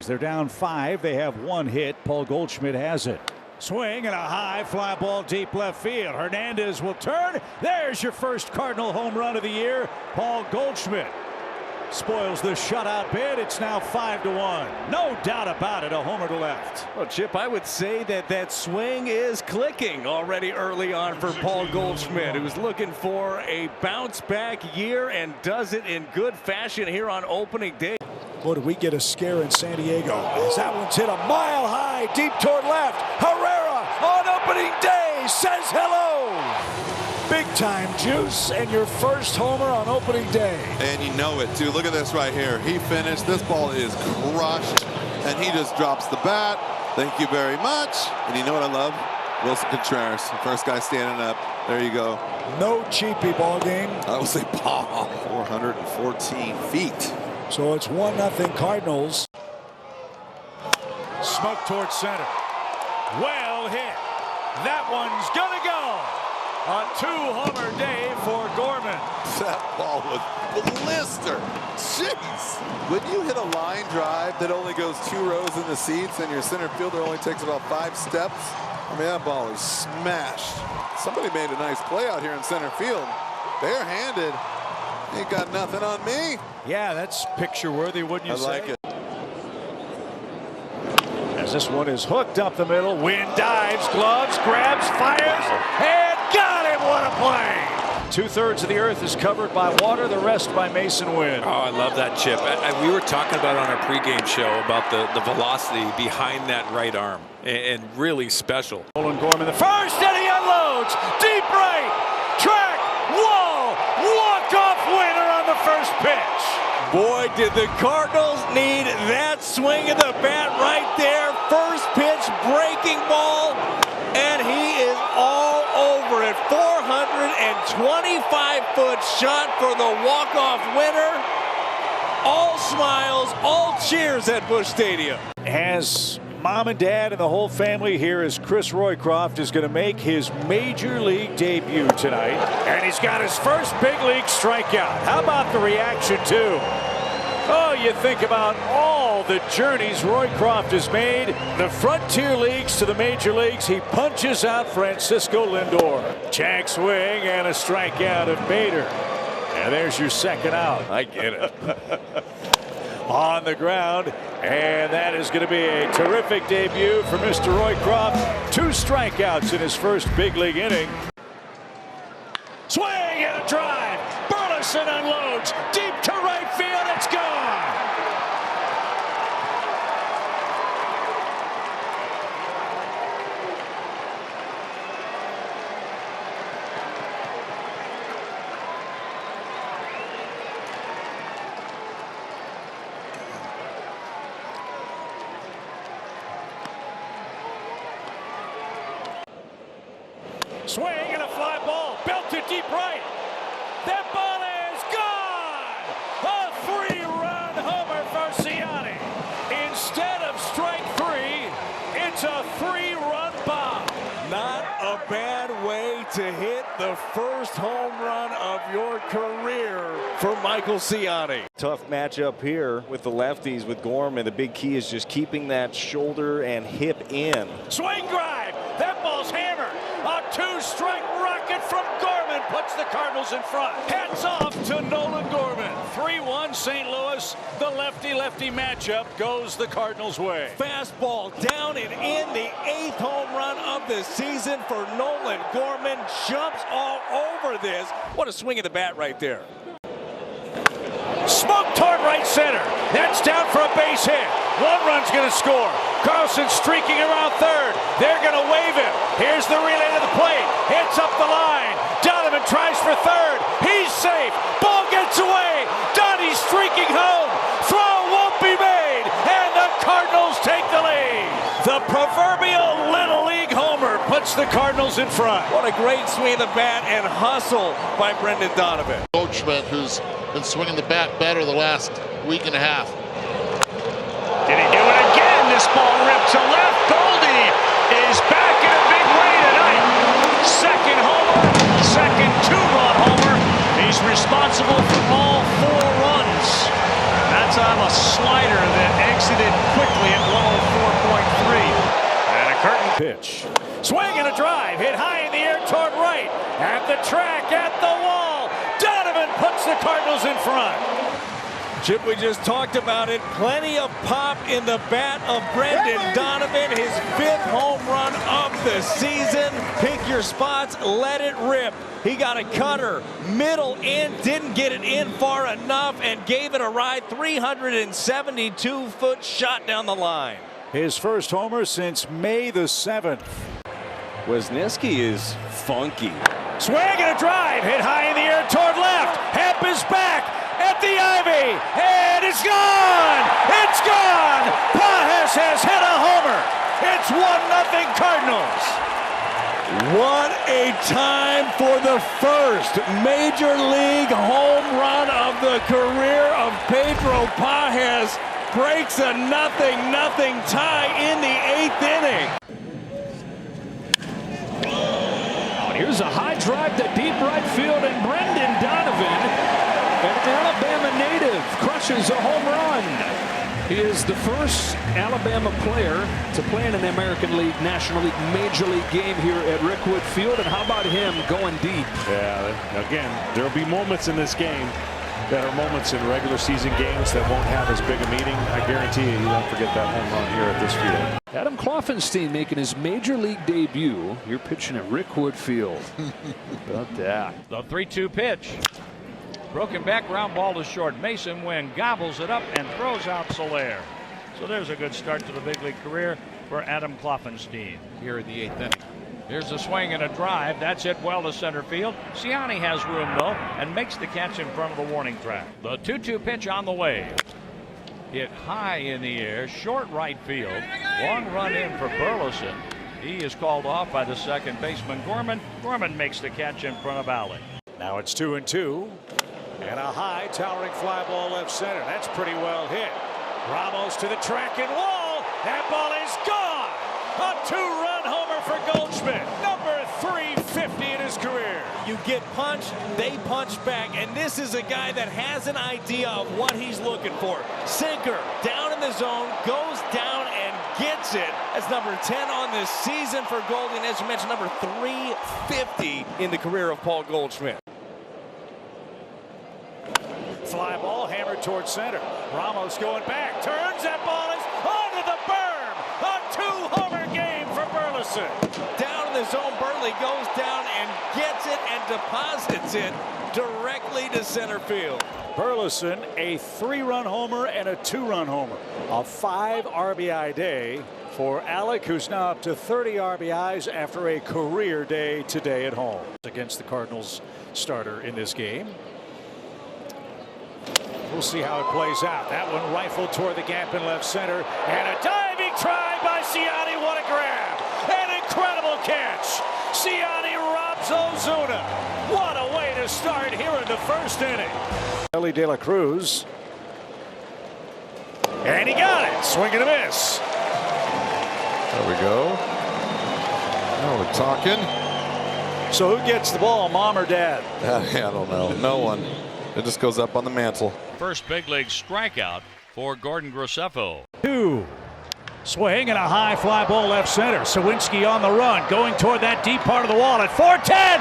They're down 5. They have 1 hit. Paul Goldschmidt has it. Swing and a high fly ball deep left field. Hernandez will turn. There's your first Cardinal home run of the year. Paul Goldschmidt spoils the shutout bid. It's now 5-1. No doubt about it, a homer to left. Well, Chip, I would say that swing is clicking already early on for Paul Goldschmidt, who's looking for a bounce back year and does it in good fashion here on opening day. Boy, did we get a scare in San Diego as that one's hit a mile high deep toward left. Herrera on opening day says hello. Big time juice and your first homer on opening day. And you know it too. Look at this right here. He finished. This ball is crushed and he just drops the bat. Thank you very much. And you know what I love? Wilson Contreras, first guy standing up. There you go. No cheapy ball game. I will say ball. 414 feet. So it's 1-0 Cardinals. Smoke towards center. Well hit. That one's gonna go. A 2-homer day for Gorman. That ball was blister. Jeez. When you hit a line drive that only goes 2 rows in the seats and your center fielder only takes about 5 steps, I mean, that ball is smashed. Somebody made a nice play out here in center field. Barehanded. Ain't got nothing on me. Yeah, that's picture worthy, wouldn't you say? I like it. As this one is hooked up the middle, Wynn dives, gloves, grabs, fires, and got him. What a play! 2/3 of the earth is covered by water, the rest by Mason Wynn. Oh, I love that, Chip. We were talking about on our pregame show about the velocity behind that right arm, and really special. Nolan Gorman the first, and he unloads deep right, track, wall, walk-off winner on the first pitch. Boy, did the Cardinals need that swing of the bat right there. First pitch breaking ball, and he is all over it. 425-foot shot for the walk-off winner. All smiles, all cheers at Busch Stadium. As mom and dad and the whole family here as Chris Roycroft is going to make his major league debut tonight. And he's got his first big league strikeout. How about the reaction too? Oh, you think about all the journeys Roycroft has made. The frontier leagues to the major leagues. He punches out Francisco Lindor. Jack swing and a strikeout of Bader. And there's your second out. I get it. On the ground, and that is going to be a terrific debut for Mr. Roycroft. 2 strikeouts in his first big league inning. Swing and a drive. Burleson unloads deep to right field. It's gone. Swing and a fly ball, belted deep right. That ball is gone! A 3-run homer for Ciani. Instead of strike 3, it's a 3-run bomb. Not a bad way to hit the first home run of your career for Michael Ciani. Tough matchup here with the lefties with Gorman. The big key is just keeping that shoulder and hip in. Swing drive. That ball's hammered. A 2-strike rocket from Gorman puts the Cardinals in front. Hats off to Nolan Gorman. 3-1 St. Louis. The lefty-lefty matchup goes the Cardinals' way. Fastball down and in, the 8th home run of the season for Nolan Gorman. Jumps all over this. What a swing of the bat right there. Smoke toward right center. That's down for a base hit. 1 run's going to score. Carlson streaking around third. They're going to wave him. Here's the relay to the plate. Hits up the line. Donovan tries for third. He's safe. Ball gets away. Donnie's streaking home. Throw won't be made. And the Cardinals take the lead. The proverbial Little League homer puts the Cardinals in front. What a great swing of the bat and hustle by Brendan Donovan. Goldschmidt, who's been swinging the bat better the last week and a half. Did he do it again? This ball ripped to left. Goldie is back in a big way tonight. Second homer, second 2-run homer. He's responsible for all 4 runs. That time a slider that exited quickly. pitch. Swing and a drive, hit high in the air toward right. At the track, at the wall. Donovan puts the Cardinals in front. Chip, we just talked about it. Plenty of pop in the bat of Brendan Donovan. His 5th home run of the season. Pick your spots, let it rip. He got a cutter, middle in, didn't get it in far enough, and gave it a ride. 372-foot shot down the line. His first homer since May the 7th. Wisniewski is funky. Swing and a drive, hit high in the air toward left. Hemp is back at the ivy, and it's gone! It's gone! Pages has hit a homer. It's 1-0 Cardinals. What a time for the first major league home run of the career of Pedro Pages. Breaks a 0-0 tie in the 8th inning. Here's a high drive to deep right field, and Brendan Donovan, an Alabama native, crushes a home run. He is the first Alabama player to play in an American League, National League, Major League game here at Rickwood Field. And how about him going deep? Yeah, again, there will be moments in this game that are moments in regular season games that won't have as big a meaning. I guarantee you won't forget that home run here at this field. Adam Kloffenstein making his Major League debut. You're pitching at Rickwood Field. About that. The 3-2 pitch. Broken back, ground ball to short. Mason Wynn gobbles it up and throws out Soler. So there's a good start to the big league career for Adam Kloffenstein. Here in the 8th inning. Here's a swing and a drive. That's hit well to center field. Ciani has room, though, and makes the catch in front of the warning track. The 2-2 pitch on the way. Hit high in the air, short right field. Long run in for Burleson. He is called off by the second baseman, Gorman. Gorman makes the catch in front of Alley. Now it's 2-2. And a high towering fly ball left center. That's pretty well hit. Ramos to the track and wall. That ball is gone. A 2-run homer for Goldschmidt. Number 350 in his career. You get punched, they punch back, and this is a guy that has an idea of what he's looking for. Sinker, down in the zone, goes down and gets it. That's number 10 on the season for Goldie, and as you mentioned, number 350 in the career of Paul Goldschmidt. Fly ball hammered towards center. Ramos going back, turns, that ball is onto the berm. A 2-homer game for Burleson. Down in the zone, Burley goes down and gets it and deposits it directly to center field. Burleson, a 3-run homer and a 2-run homer. A 5 RBI day for Alec, who's now up to 30 RBIs after a career day today at home. Against the Cardinals starter in this game. We'll see how it plays out. That one rifled toward the gap in left center. And a diving try by Ciani. What a grab. An incredible catch. Ciani robs Ozuna. What a way to start here in the first inning. Ellie De La Cruz. And he got it. Swing and a miss. There we go. Now we're talking. So who gets the ball, mom or dad? I don't know. No one. It just goes up on the mantle. First big league strikeout for Gordon Graceffo. 2. Swing and a high fly ball left center. Sawinski on the run, going toward that deep part of the wall at 410.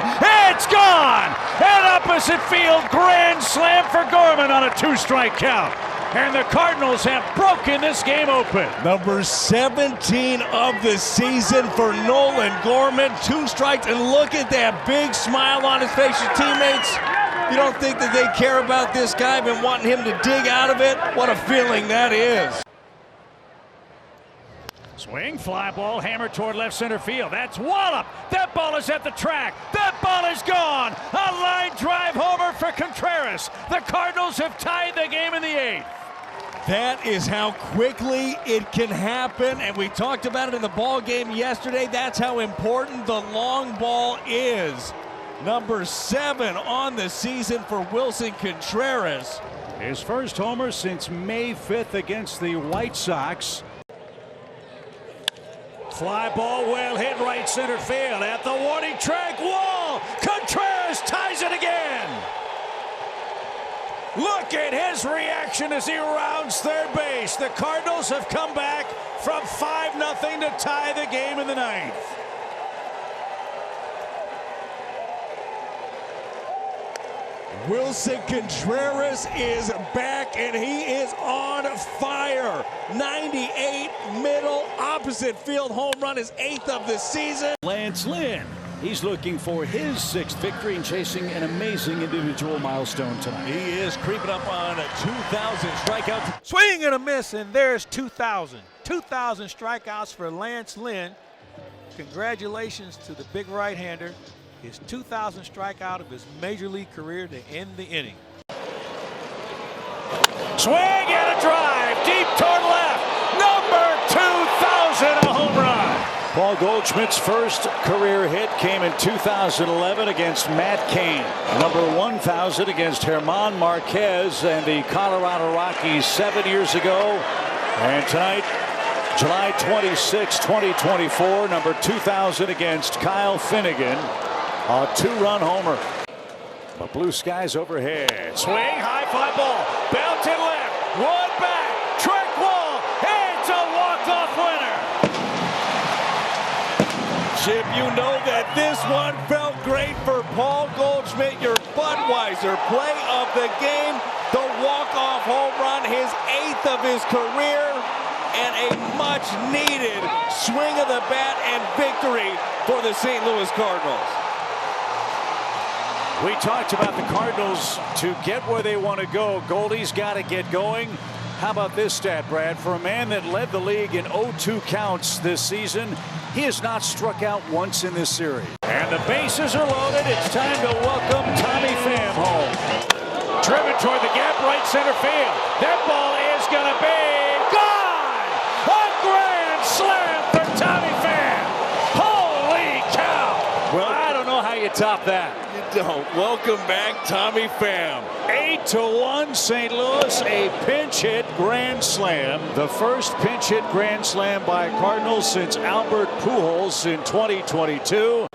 It's gone! And opposite field, grand slam for Gorman on a 2-strike count. And the Cardinals have broken this game open. Number 17 of the season for Nolan Gorman. 2 strikes, and look at that big smile on his face. Your teammates, you don't think that they care about this guy, been wanting him to dig out of it? What a feeling that is. Swing, fly ball, hammered toward left center field. That's Wallop. That ball is at the track. That ball is gone. A line drive homer for Contreras. The Cardinals have tied the game in the 8th. That is how quickly it can happen, and we talked about it in the ball game yesterday. That's how important the long ball is. Number 7 on the season for Wilson Contreras. His first homer since May 5th against the White Sox. Fly ball well hit right center field at the warning track wall. Contreras ties it again. Look at his reaction as he rounds third base. The Cardinals have come back from 5-0 to tie the game in the ninth. Wilson Contreras is back, and he is on fire. 98 middle opposite field home run, his 8th of the season. Lance Lynn, he's looking for his 6th victory and chasing an amazing individual milestone tonight. He is creeping up on 2,000 strikeouts. Swing and a miss, and there's 2,000. 2,000 strikeouts for Lance Lynn. Congratulations to the big right-hander. His 2,000th strikeout of his major league career to end the inning. Swing and a drive deep toward left. Number 2,000, a home run. Paul Goldschmidt's first career hit came in 2011 against Matt Cain. Number 1,000 against German Marquez and the Colorado Rockies 7 years ago. And tonight, July 26, 2024, number 2,000 against Kyle Finnegan. A 2-run homer. The blue skies overhead. Swing, high fly ball. Belted left. One back. Trick wall. It's a walk-off winner. Chip, you know that this one felt great for Paul Goldschmidt, your Budweiser play of the game. The walk-off home run, his 8th of his career, and a much-needed swing of the bat and victory for the St. Louis Cardinals. We talked about the Cardinals to get where they want to go. Goldie's got to get going. How about this stat, Brad? For a man that led the league in 0-2 counts this season, he has not struck out once in this series. And the bases are loaded. It's time to welcome Tommy Pham home. Driven toward the gap, right center field. That ball is going to be gone. A grand slam for Tommy Pham. Holy cow. Well, I don't know how you top that. Don't. Welcome back, Tommy Pham. 8-1 St. Louis, a pinch hit grand slam. The first pinch hit grand slam by Cardinals since Albert Pujols in 2022.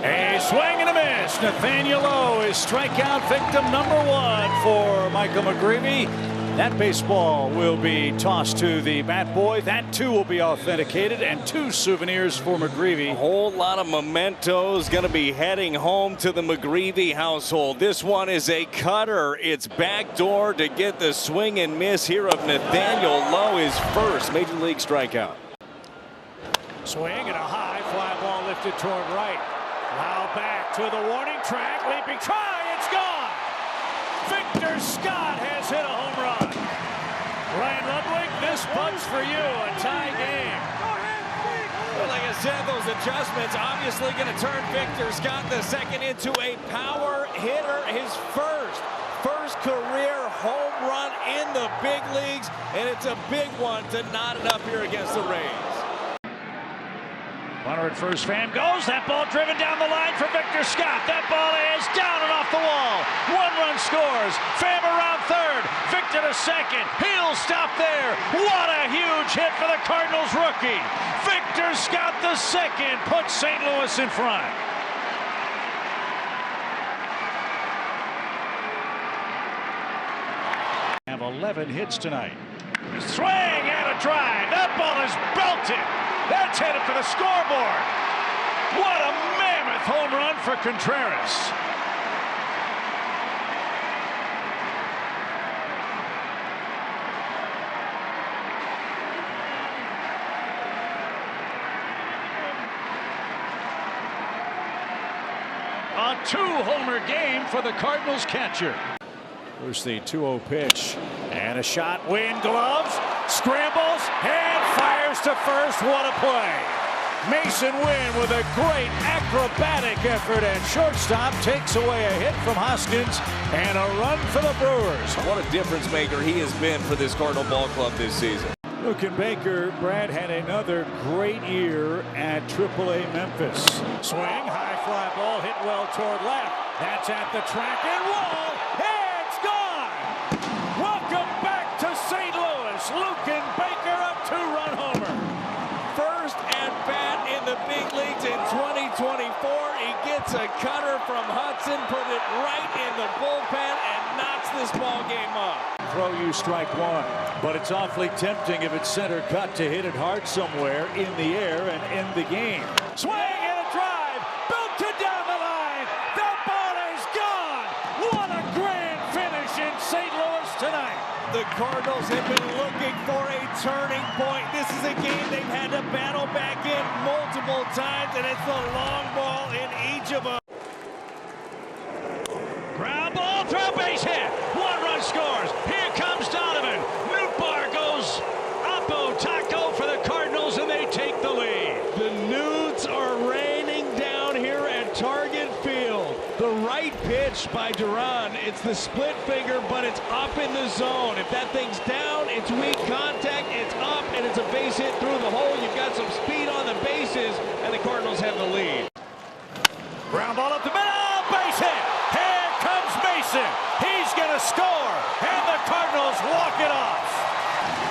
A swing and a miss. Nathaniel Lowe is strikeout victim number 1 for Michael McGreevy. That baseball will be tossed to the bat boy. That too will be authenticated, and 2 souvenirs for McGreevy. A whole lot of mementos going to be heading home to the McGreevy household. This one is a cutter. It's backdoor to get the swing and miss here of Nathaniel Lowe, his first major league strikeout. Swing and a high fly ball lifted toward right. Now back to the warning track. Leaping try. It's gone. Victor Scott has hit a home run. Ryan Ludwig, this bunch for you, a tie game. Well, like I said, those adjustments obviously going to turn Victor Scott II into a power hitter. His first career home run in the big leagues, and it's a big one to knot it up here against the Rays. Runner at first, Pham goes. That ball driven down the line for Victor Scott. That ball is down and off the wall. 1 run scores. Pham around third. Victor to second. He'll stop there. What a huge hit for the Cardinals rookie. Victor Scott II puts St. Louis in front. Have 11 hits tonight. Swing and a drive. That ball is belted. That's headed for the scoreboard. What a mammoth home run for Contreras. A 2-homer game for the Cardinals catcher. Here's the 2-0 pitch. And a shot. Wind gloves. Scrambles. And fires to first. What a play. Mason Wynn with a great acrobatic effort at shortstop takes away a hit from Hoskins and a run for the Brewers. What a difference maker he has been for this Cardinal ball club this season. Luke Baker, Brad had another great year at AAA Memphis. Swing, high fly ball hit well toward left. That's at the track and wall. It's gone. Welcome back to St. Louis. Luke Baker, a 2-run homer. First at bat in the big leagues in 2024. He gets a cutter from Hudson, put it right in the bullpen, and knocks this ball game up. Throw you strike 1. But it's awfully tempting if it's center cut to hit it hard somewhere in the air and end the game. Swing and a drive. Belted down the line. The ball is gone. What a grand finish in St. Louis tonight. The Cardinals have been looking for a turning point. This is a game they've had to battle back in multiple times, and it's the long ball in each of them. Ground ball, throw, base hit. 1 run scores. Here comes Donovan. Newbar goes Oppo Taco for the Cardinals, and they take the lead. The Nudes are raining down here at Target Field. The right pitch by Duran. It's the split finger, but it's up in the zone. If that thing's down, it's weak contact. It's up, and it's a base hit through the hole. You've got some speed on the bases, and the Cardinals have the lead. Ground ball up the middle. Base hit. Here comes Mason. He's going to score, and the Cardinals walk it off.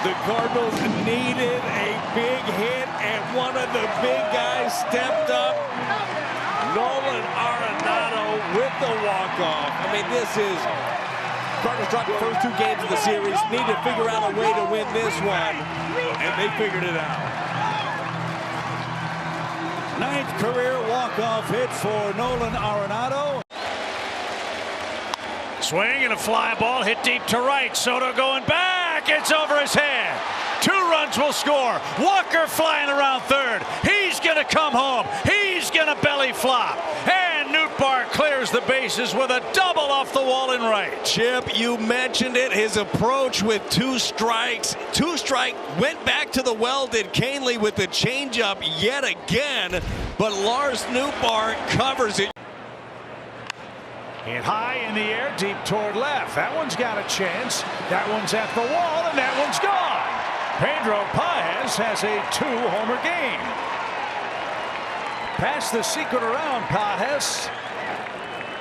The Cardinals needed a big hit, and one of the big guys stepped up. Nolan Arenado with the walk-off. I mean, this is Cardinals dropped the first 2 games of the series. Need to figure out a way to win this one, and they figured it out. 9th career walk-off hit for Nolan Arenado. Swing and a fly ball hit deep to right. Soto going back. It's over his head. 2 runs will score. Walker flying around third. He's going to come home. He's going to belly flop. And Newbar clears the bases with a double off the wall in right. Chip, you mentioned it. His approach with 2 strikes. 2 strike went back to the well, did Canely with the changeup yet again. But Lars Newbar covers it. Hit high in the air, deep toward left. That one's got a chance. That one's at the wall, and that one's gone. Pedro Paez has a 2-homer game. Pass the secret around, Paez.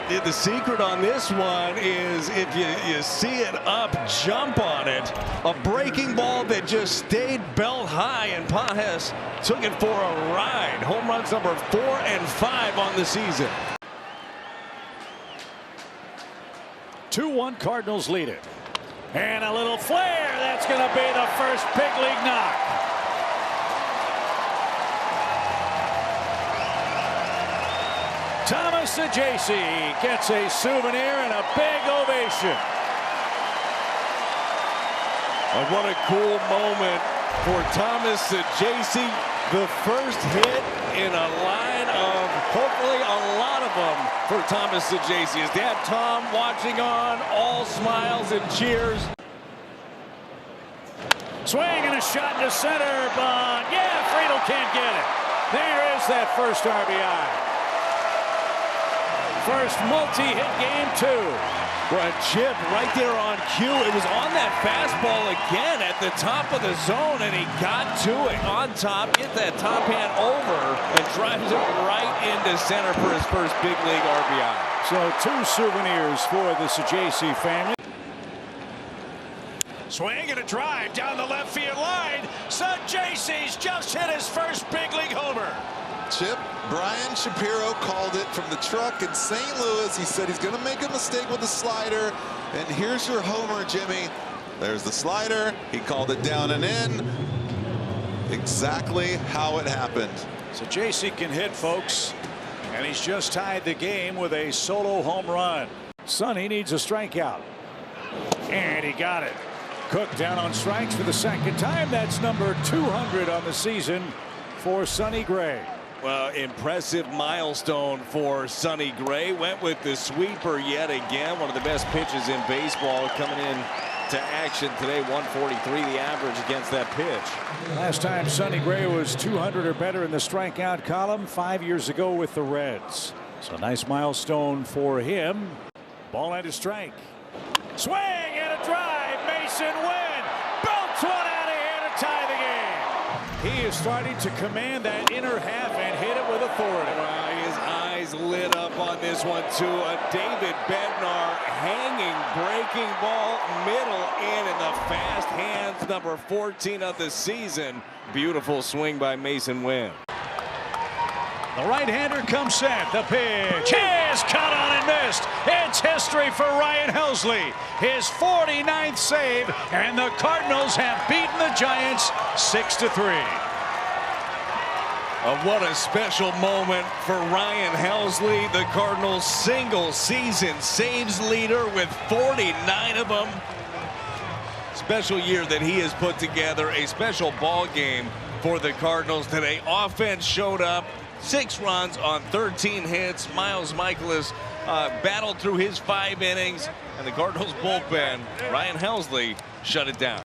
The secret on this one is if you see it up, jump on it. A breaking ball that just stayed belt high, and Paez took it for a ride. Home runs number 4 and 5 on the season. 2-1 Cardinals lead it. And a little flare. That's going to be the first big league knock. Thomas Saggese gets a souvenir and a big ovation. And what a cool moment for Thomas Saggese. The first hit in a line of hopefully a lot of them for Thomas Saggese. His dad Tom watching on, all smiles and cheers. Swing and a shot to center, but yeah, Friedel can't get it. There is that first RBI. First multi-hit game, 2. Well, Chip right there on cue. It was on that fastball again at the top of the zone, and he got to it on top, get that top hand over, and drives it right into center for his first big league RBI. So 2 souvenirs for the Saggese family. Swing and a drive down the left field line. Saggese's just hit his first big league homer. Chip, Brian Shapiro called it from the truck in St. Louis. He said he's going to make a mistake with the slider. And here's your homer, Jimmy. There's the slider. He called it down and in. Exactly how it happened. Saggese can hit, folks. And he's just tied the game with a solo home run. Sonny needs a strikeout. And he got it. Cook down on strikes for the 2nd time. That's number 200 on the season for Sonny Gray. Well, impressive milestone for Sonny Gray. Went with the sweeper yet again. One of the best pitches in baseball coming in to action today. 143 the average against that pitch. Last time Sonny Gray was 200 or better in the strikeout column 5 years ago with the Reds. So nice milestone for him. Ball and a strike. Swing and a drive. Mason Wynn belts one out of here to tie the game. He is starting to command that inner half and hit it with authority. His eyes lit up on this one too. A David Bednar hanging breaking ball middle in the fast hands, number 14 of the season. Beautiful swing by Mason Wynn. The right-hander comes set. The pitch is cut on and missed. It's history for Ryan Helsley. His 49th save, and the Cardinals have beaten the Giants 6-3. What a special moment for Ryan Helsley, the Cardinals' single-season saves leader with 49 of them. Special year that he has put together, a special ball game for the Cardinals today. Offense showed up, 6 runs on 13 hits. Miles Michaelis battled through his 5 innings, and the Cardinals bullpen, Ryan Helsley, shut it down.